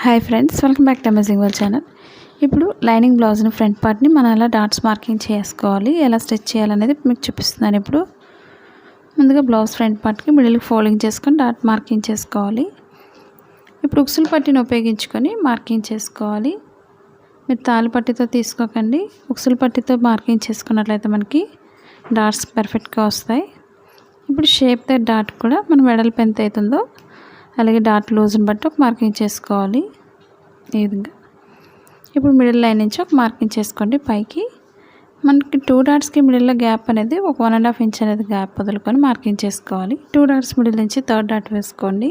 Hi friends, welcome back to amazing world channel. ఇప్పుడు lining బ్లౌజ్ని front పార్ట్ని మనం ఎలా డాట్స్ మార్కింగ్ చేసుకోవాలి, ఎలా స్టిచ్ చేయాలనేది మీకు చూపిస్తున్నాను. ఇప్పుడు ముందుగా బ్లౌజ్ ఫ్రంట్ పార్ట్కి మిడిల్కి ఫోల్డింగ్ చేసుకొని డాట్ మార్కింగ్ చేసుకోవాలి. ఇప్పుడు ఉక్సులు పట్టిని ఉపయోగించుకొని మార్కింగ్ చేసుకోవాలి. మీరు తాళ్ళు పట్టితో తీసుకోకండి, ఉక్సులు పట్టితో మార్కింగ్ చేసుకున్నట్లయితే మనకి డాట్స్ పర్ఫెక్ట్గా వస్తాయి. ఇప్పుడు షేప్ ద డాట్ కూడా మనం వెడల్పు ఎంత అవుతుందో అలాగే డాట్ లూజ్ని బట్టి ఒక మార్కింగ్ చేసుకోవాలి. ఈ విధంగా ఇప్పుడు మిడిల్ లైన్ నుంచి ఒక మార్కింగ్ చేసుకోండి. పైకి మనకి 2 డాట్స్కి మిడిల్లో గ్యాప్ అనేది ఒక 1.5 ఇంచ్ అనేది గ్యాప్ వదులుకొని మార్కింగ్ చేసుకోవాలి. 2 డాట్స్ మిడిల్ నుంచి 3rd డాట్ వేసుకోండి.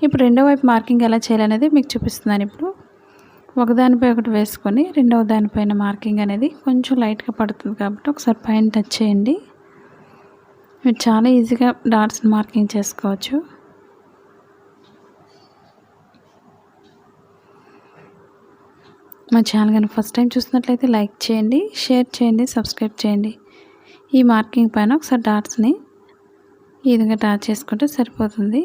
ఇప్పుడు రెండో వైపు మార్కింగ్ ఎలా చేయాలనేది మీకు చూపిస్తున్నాను. ఇప్పుడు ఒకదానిపై ఒకటి వేసుకొని రెండవ దానిపైన మార్కింగ్ అనేది కొంచెం లైట్గా పడుతుంది కాబట్టి ఒకసారి పైన టచ్ చేయండి. మీరు చాలా ఈజీగా డాట్స్ని మార్కింగ్ చేసుకోవచ్చు. మా ఛానల్ కానీ ఫస్ట్ టైం చూసినట్లయితే లైక్ చేయండి, షేర్ చేయండి, సబ్స్క్రైబ్ చేయండి. ఈ మార్కింగ్ పైన ఒకసారి డాట్స్ని ఈ విధంగా డాట్ చేసుకుంటే సరిపోతుంది.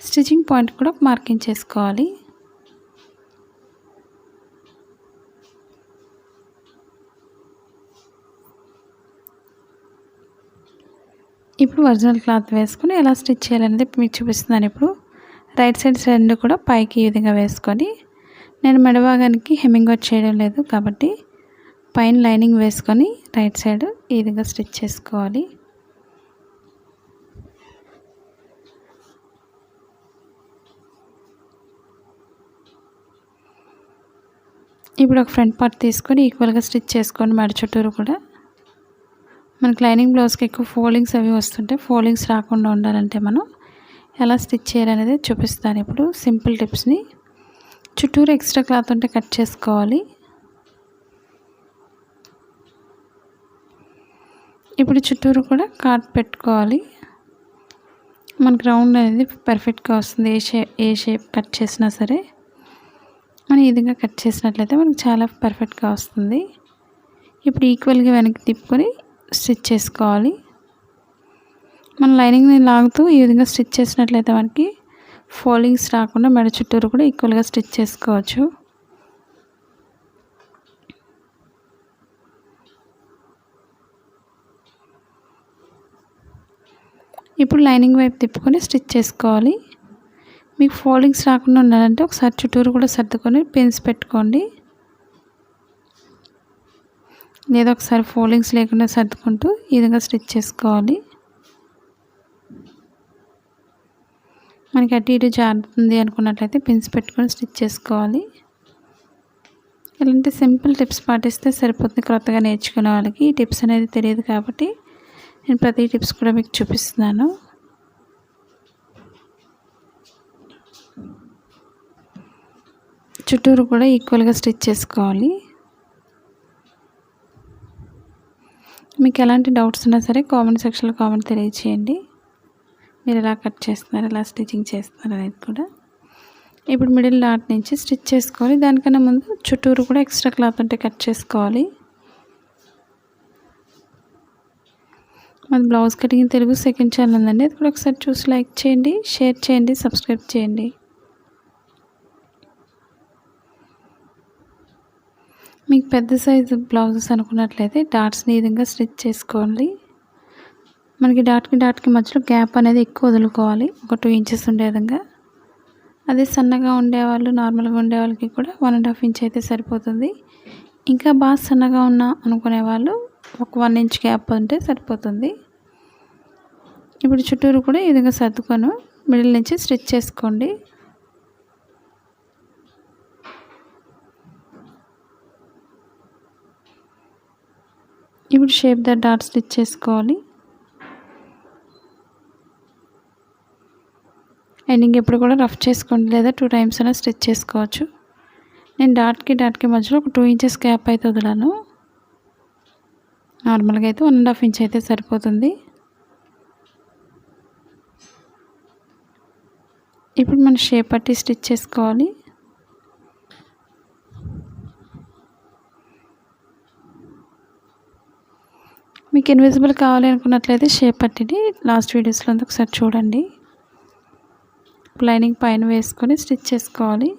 స్టిచ్చింగ్ పాయింట్ కూడా ఒక మార్కింగ్ చేసుకోవాలి. ఇప్పుడు ఒరిజినల్ క్లాత్ వేసుకొని ఎలా స్టిచ్ చేయాలనేది మీకు చూపిస్తున్నాను. ఇప్పుడు రైట్ సైడ్ రెండు కూడా పైకి ఈ విధంగా వేసుకొని, నేను మెడభాగానికి హెమ్మింగ్ వర్క్ చేయడం లేదు కాబట్టి పైన లైనింగ్ వేసుకొని రైట్ సైడ్ ఈ విధంగా స్టిచ్ చేసుకోవాలి. ఇప్పుడు ఒక ఫ్రంట్ పార్ట్ తీసుకొని ఈక్వల్గా స్టిచ్ చేసుకోండి. మెడ చుట్టూరు కూడా మనకి లైనింగ్ బ్లౌజ్కి ఎక్కువ ఫోల్డింగ్స్ అవి వస్తుంటే ఫోల్డింగ్స్ రాకుండా ఉండాలంటే మనం ఎలా స్టిచ్ చేయాలనేది చూపిస్తాను. ఇప్పుడు సింపుల్ టిప్స్ని చుట్టూరు ఎక్స్ట్రా క్లాత్ ఉంటే కట్ చేసుకోవాలి. ఇప్పుడు చుట్టూరు కూడా కాట్ పెట్టుకోవాలి. మనకి రౌండ్ అనేది పర్ఫెక్ట్గా వస్తుంది. ఏ షేప్ కట్ చేసినా సరే మనం ఈ విధంగా కట్ చేసినట్లయితే మనకు చాలా పర్ఫెక్ట్గా వస్తుంది. ఇప్పుడు ఈక్వల్గా వెనక్కి తిప్పుకొని స్టిచ్ చేసుకోవాలి. మన లైనింగ్ని లాగుతూ ఈ విధంగా స్టిచ్ చేసినట్లయితే మనకి ఫోల్డింగ్స్ రాకుండా మెడ చుట్టూరు కూడా ఈక్వల్గా స్టిచ్ చేసుకోవచ్చు. ఇప్పుడు లైనింగ్ వైపు తిప్పుకొని స్టిచ్ చేసుకోవాలి. మీకు ఫోల్డింగ్స్ రాకుండా ఉండాలంటే ఒకసారి చుట్టూరు కూడా సర్దుకొని పిన్స్ పెట్టుకోండి, లేదా ఒకసారి ఫోల్డింగ్స్ లేకుండా సర్దుకుంటూ ఈ విధంగా స్టిచ్ చేసుకోవాలి. మనకి అటు ఇటు జారుతుంది అనుకున్నట్లయితే పిన్స్ పెట్టుకొని స్టిచ్ చేసుకోవాలి. ఇలాంటి సింపుల్ టిప్స్ పాటిస్తే సరిపోతుంది. కొత్తగా నేర్చుకునే వాళ్ళకి ఈ టిప్స్ అనేది తెలియదు కాబట్టి నేను ప్రతి టిప్స్ కూడా మీకు చూపిస్తున్నాను. చుట్టూరు కూడా ఈక్వల్గా స్టిచ్ చేసుకోవాలి. మీకు ఎలాంటి డౌట్స్ ఉన్నా సరే కామెంట్ సెక్షన్లో కామెంట్ తెలియచేయండి. మీరు ఎలా కట్ చేస్తున్నారు, ఎలా స్టిచ్చింగ్ చేస్తున్నారు అనేది కూడా. ఇప్పుడు మిడిల్ డాట్ నుంచి స్టిచ్ చేసుకోవాలి. దానికన్నా ముందు చుట్టూరు కూడా ఎక్స్ట్రా క్లాత్ ఉంటే కట్ చేసుకోవాలి. మన blouse cutting Telugu second channel ఉందండి, అది కూడా ఒకసారి చూసి లైక్ చేయండి, షేర్ చేయండి, సబ్స్క్రైబ్ చేయండి. మీకు పెద్ద సైజు బ్లౌజెస్ అనుకున్నట్లయితే డాట్స్ని ఈ విధంగా స్టిచ్ చేసుకోండి. మనకి డాట్కి మధ్యలో గ్యాప్ అనేది ఎక్కువ వదులుకోవాలి, ఒక 2 ఇంచెస్ ఉండే విధంగా. అదే సన్నగా ఉండేవాళ్ళు, నార్మల్గా ఉండే వాళ్ళకి కూడా 1.5 ఇంచ్ అయితే సరిపోతుంది. ఇంకా బాగా సన్నగా ఉన్నా అనుకునే వాళ్ళు ఒక 1 ఇంచ్ గ్యాప్ ఉంటే సరిపోతుంది. ఇప్పుడు చుట్టూరు కూడా ఈ విధంగా సర్దుకొని మిడిల్ నుంచి స్టిచ్ చేసుకోండి. ఇప్పుడు షేప్ ద డాట్ స్టిచ్ చేసుకోవాలి. ఎండింగ్ ఎప్పుడు కూడా రఫ్ చేసుకోండి, లేదా 2 టైమ్స్ అయినా స్టిచ్ చేసుకోవచ్చు. నేను డాట్కి మధ్యలో ఒక 2 ఇంచెస్ గ్యాప్ అయితే వదిలాను. నార్మల్గా అయితే 1.5 ఇంచ్ అయితే సరిపోతుంది. ఇప్పుడు మనం షేప్ పట్టి స్టిచ్ చేసుకోవాలి. మీకు ఇన్విజిబుల్ కావాలి అనుకున్నట్లయితే షేప్ పట్టిని లాస్ట్ వీడియోస్లో ఒకసారి చూడండి. లైనింగ్ పైన వేసుకొని స్టిచ్ చేసుకోవాలి.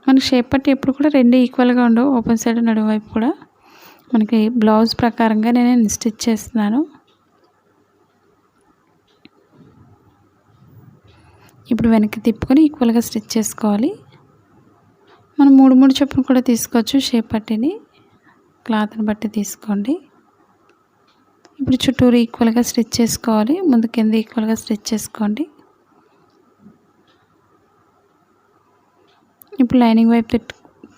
మనకి షేప్ పట్టి ఎప్పుడు కూడా రెండు ఈక్వల్గా ఉండవు, ఓపెన్ సైడ్ నడుము వైపు కూడా. మనకి బ్లౌజ్ ప్రకారంగా నేను స్టిచ్ చేస్తున్నాను. ఇప్పుడు వెనక్కి తిప్పుకొని ఈక్వల్గా స్టిచ్ చేసుకోవాలి. మనం 3 చొప్పున కూడా తీసుకోవచ్చు షేప్ పట్టిని, క్లాత్ని బట్టి తీసుకోండి. ఇప్పుడు చుట్టూరు ఈక్వల్గా స్టిచ్ చేసుకోవాలి. ముందు కింద ఈక్వల్గా స్టిచ్ చేసుకోండి. ఇప్పుడు లైనింగ్ వైపు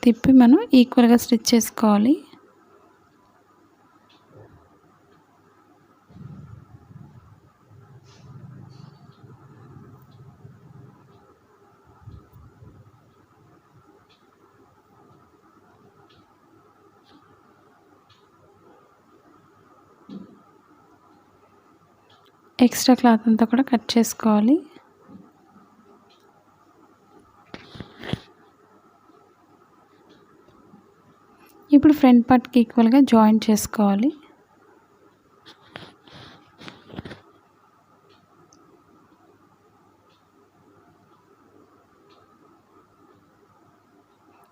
తిప్పి మనం ఈక్వల్గా స్టిచ్ చేసుకోవాలి. ఎక్స్ట్రా క్లాత్ అంతా కూడా కట్ చేసుకోవాలి. ఇప్పుడు ఫ్రంట్ పార్ట్కి ఈక్వల్గా జాయింట్ చేసుకోవాలి.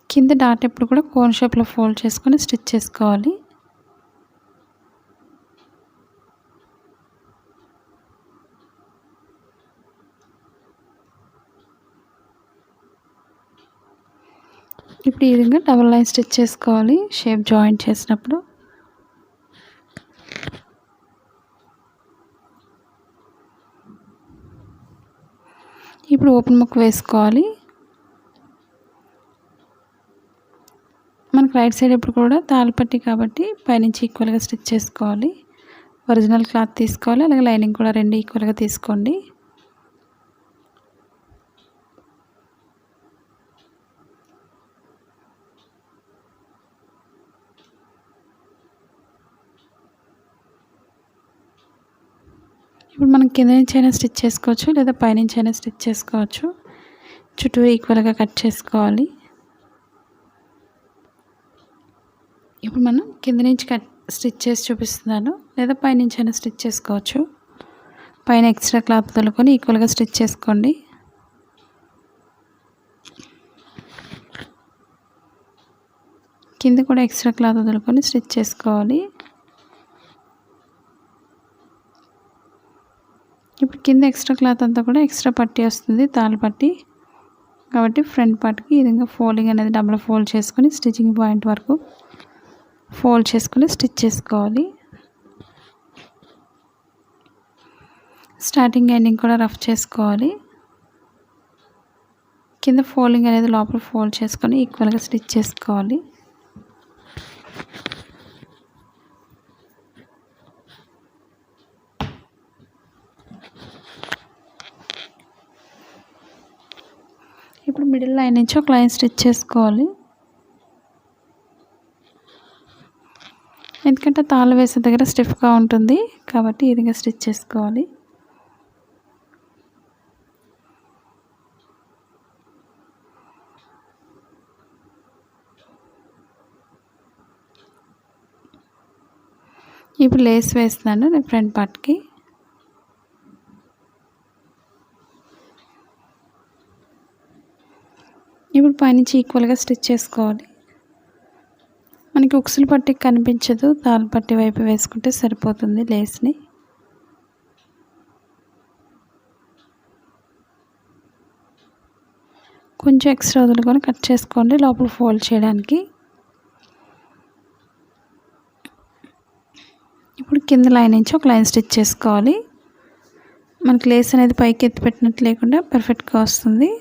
కింద డాట్ ఎప్పుడు కూడా కోన్ షేప్లో ఫోల్డ్ చేసుకొని స్టిచ్ చేసుకోవాలి. ఇప్పుడు ఈ విధంగా డబుల్ లైన్ స్టిచ్ చేసుకోవాలి షేప్ జాయింట్ చేసినప్పుడు. ఇప్పుడు ఓపెన్ ముక్క వేసుకోవాలి. మనకు రైట్ సైడ్ ఎప్పుడు కూడా తాళ్ళపట్టి కాబట్టి పైనుంచి ఈక్వల్గా స్టిచ్ చేసుకోవాలి. ఒరిజినల్ క్లాత్ తీసుకోవాలి, అలాగే లైనింగ్ కూడా రెండు ఈక్వల్గా తీసుకోండి. ఇప్పుడు మనం కింద నుంచి అయినా స్టిచ్ చేసుకోవచ్చు, లేదా పైనుంచి అయినా స్టిచ్ చేసుకోవచ్చు. చుట్టూ ఈక్వల్గా కట్ చేసుకోవాలి. ఇప్పుడు మనం కింద నుంచి స్టిచ్ చేసి చూపిస్తున్నాను, లేదా పైనుంచి అయినా స్టిచ్ చేసుకోవచ్చు. పైన ఎక్స్ట్రా క్లాత్ తొలుకొని ఈక్వల్గా స్టిచ్ చేసుకోండి. కింద కూడా ఎక్స్ట్రా క్లాత్ వదులుకొని స్టిచ్ చేసుకోవాలి. ఇప్పుడు కింద ఎక్స్ట్రా క్లాత్ అంతా కూడా ఎక్స్ట్రా పట్టి వస్తుంది, తాళ్ళ పట్టి కాబట్టి ఫ్రంట్ పార్ట్కి ఈ విధంగా ఫోల్డింగ్ అనేది డబుల్ ఫోల్డ్ చేసుకొని స్టిచ్చింగ్ పాయింట్ వరకు ఫోల్డ్ చేసుకొని స్టిచ్ చేసుకోవాలి. స్టార్టింగ్ ఎండింగ్ కూడా రఫ్ చేసుకోవాలి. కింద ఫోల్డింగ్ అనేది లోపల ఫోల్డ్ చేసుకొని ఈక్వల్గా స్టిచ్ చేసుకోవాలి. ఇప్పుడు మిడిల్ లైన్ నుంచి ఒక లైన్ స్టిచ్ చేసుకోవాలి. ఎందుకంటే తాళ్ళు వేసే దగ్గర స్టిఫ్గా ఉంటుంది కాబట్టి ఈ విధంగా స్టిచ్ చేసుకోవాలి. ఇప్పుడు లేస్ వేస్తున్నాను నేను ఫ్రంట్ పార్ట్కి. ఇప్పుడు పైనుంచి ఈక్వల్గా స్టిచ్ చేసుకోవాలి. మనకి ఉక్సులు పట్టి కనిపించదు, తాళ్ళ పట్టి వైపు వేసుకుంటే సరిపోతుంది లేస్ని. కొంచెం ఎక్స్ట్రా వదులుకొని కట్ చేసుకోండి లోపల ఫోల్డ్ చేయడానికి. ఇప్పుడు కింద లైన్ నుంచి ఒక లైన్ స్టిచ్ చేసుకోవాలి. మనకి లేస్ అనేది పైకి ఎత్తి పెట్టినట్టు లేకుండా పర్ఫెక్ట్గా వస్తుంది.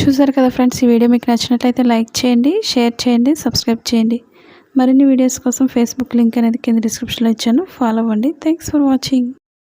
చూసారు కదా ఫ్రెండ్స్, ఈ వీడియో మీకు నచ్చినట్లయితే లైక్ చేయండి, షేర్ చేయండి, సబ్స్క్రైబ్ చేయండి. మరిన్ని వీడియోస్ కోసం ఫేస్బుక్ లింక్ అనేది కింద డిస్క్రిప్షన్లో ఇచ్చాను, ఫాలో అవ్వండి. Thanks for watching.